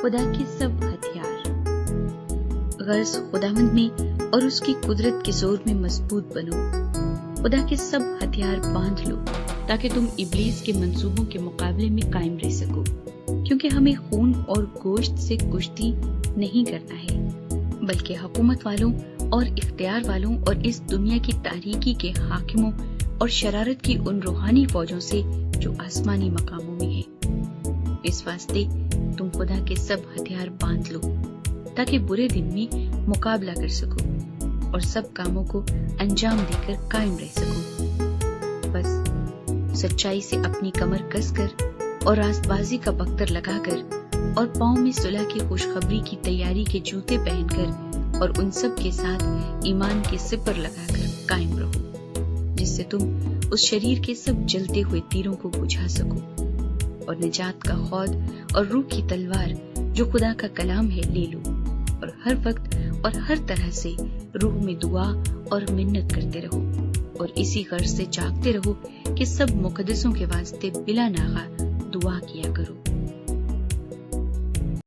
خدا کے سب ہتھیار۔ غرض خداوند میں اور اس کی قدرت کے زور میں مضبوط بنو۔ خدا کے سب ہتھیار باندھ لو تاکہ تم ابلیس کے منصوبوں کے مقابلے میں قائم رہ سکو، کیونکہ ہمیں خون اور گوشت سے کشتی نہیں کرنا ہے، بلکہ حکومت والوں اور اختیار والوں اور اس دنیا کی تاریکی کے حاکموں اور شرارت کی ان روحانی فوجوں سے جو آسمانی مقاموں میں ہیں۔ اس واسطے تم خدا کے سب ہتھیار باندھ لو تاکہ برے دن میں مقابلہ کر سکو اور سب کاموں کو انجام دے کر قائم رہ سکو۔ بس سچائی سے اپنی کمر کس کر اور راست بازی کا بختر لگا کر اور پاؤں میں صلح کی خوشخبری کی تیاری کے جوتے پہن کر اور ان سب کے ساتھ ایمان کے سپر لگا کر قائم رہو، جس سے تم اس شریر کے سب جلتے ہوئے تیروں کو بجھا سکو اور نجات کا خود اور روح کی تلوار جو خدا کا کلام ہے لے لو، اور ہر وقت اور ہر طرح سے روح میں دعا اور منت کرتے رہو، اور اسی غرض سے جاگتے رہو کہ سب مقدسوں کے واسطے بلا ناغہ دعا کیا کرو۔